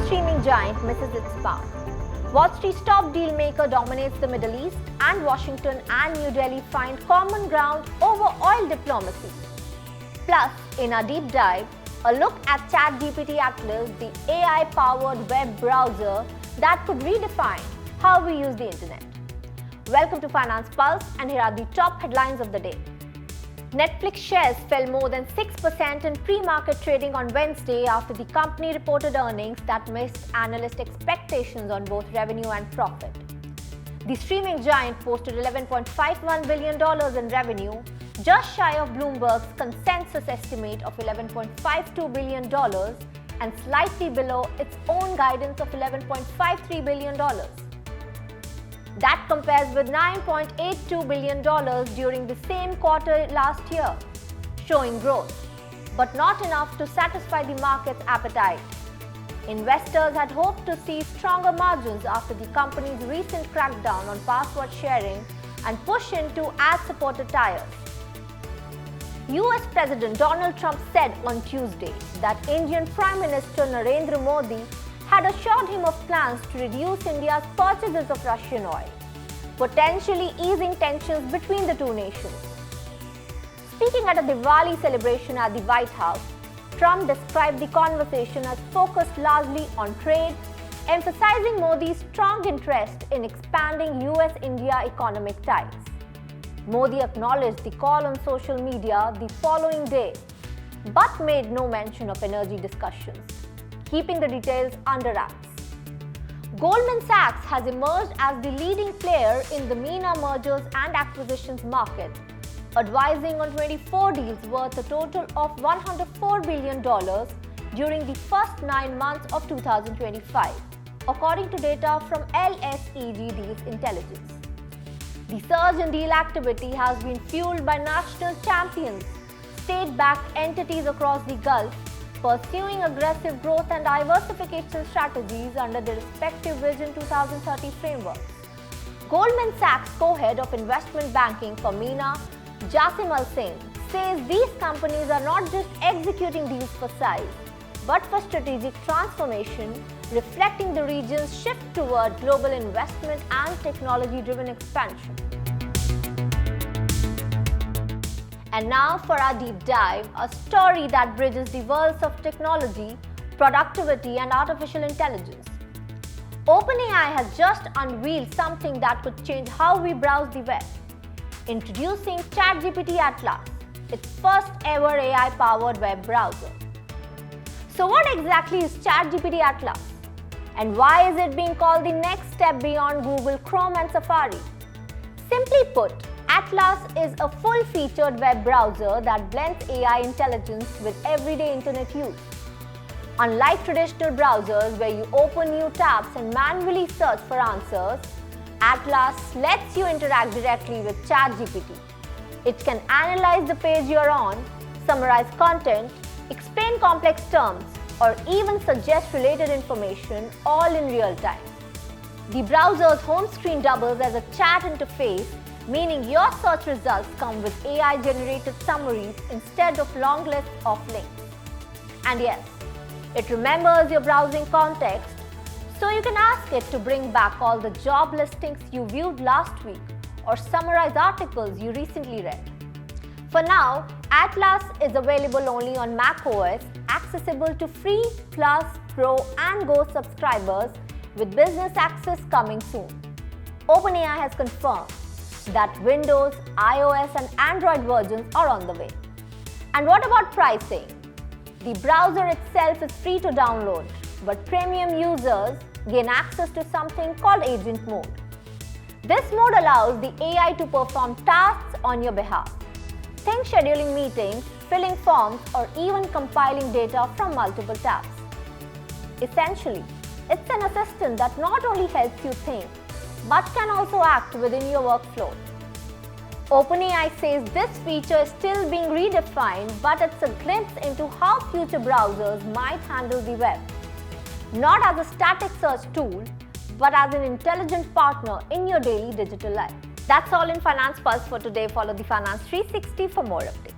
streaming giant misses its path. Wall Street's top deal maker dominates the Middle East, and Washington and New Delhi find common ground over oil diplomacy. Plus, in our deep dive, a look at ChatGPT Atlas, the AI-powered web browser that could redefine how we use the internet. Welcome to Finance Pulse, and here are the top headlines of the day. Netflix shares fell more than 6% in pre-market trading on Wednesday after the company reported earnings that missed analyst expectations on both revenue and profit. The streaming giant posted $11.51 billion in revenue, just shy of Bloomberg's consensus estimate of $11.52 billion and slightly below its own guidance of $11.53 billion. That compares with $9.82 billion during the same quarter last year, showing growth, but not enough to satisfy the market's appetite. Investors had hoped to see stronger margins after the company's recent crackdown on password sharing and push into ad-supported tires. US President Donald Trump said on Tuesday that Indian Prime Minister Narendra Modi had assured him of plans to reduce India's purchases of Russian oil, potentially easing tensions between the two nations. Speaking at a Diwali celebration at the White House, Trump described the conversation as focused largely on trade, emphasizing Modi's strong interest in expanding US-India economic ties. Modi acknowledged the call on social media the following day, but made no mention of energy discussions, keeping the details under wraps. Goldman Sachs has emerged as the leading player in the MENA mergers and acquisitions market, advising on 24 deals worth a total of $104 billion during the first 9 months of 2025, according to data from LSEG Deals Intelligence. The surge in deal activity has been fueled by national champions, state-backed entities across the Gulf, pursuing aggressive growth and diversification strategies under their respective Vision 2030 frameworks. Goldman Sachs co-head of investment banking for MENA, Jasim Al-Sain, says these companies are not just executing deals for size, but for strategic transformation, reflecting the region's shift toward global investment and technology-driven expansion. And now for our deep dive, a story that bridges the worlds of technology, productivity, and artificial intelligence. OpenAI has just unveiled something that could change how we browse the web. Introducing ChatGPT Atlas, its first ever AI-powered web browser. So what exactly is ChatGPT Atlas? And why is it being called the next step beyond Google Chrome and Safari? Simply put, Atlas is a full-featured web browser that blends AI intelligence with everyday internet use. Unlike traditional browsers where you open new tabs and manually search for answers, Atlas lets you interact directly with ChatGPT. It can analyze the page you're on, summarize content, explain complex terms, or even suggest related information all in real time. The browser's home screen doubles as a chat interface, meaning your search results come with AI-generated summaries instead of long lists of links. And yes, it remembers your browsing context, so you can ask it to bring back all the job listings you viewed last week or summarize articles you recently read. For now, Atlas is available only on macOS, accessible to free, Plus, Pro, and Go subscribers, with business access coming soon. OpenAI has confirmed that Windows, iOS, and Android versions are on the way. And what about pricing? The browser itself is free to download, but premium users gain access to something called Agent Mode. This mode allows the AI to perform tasks on your behalf. Think scheduling meetings, filling forms, or even compiling data from multiple tabs. Essentially, it's an assistant that not only helps you think, but can also act within your workflow. OpenAI says this feature is still being redefined, but it's a glimpse into how future browsers might handle the web. Not as a static search tool, but as an intelligent partner in your daily digital life. That's all in Finance Pulse for today. Follow the Finance 360 for more updates.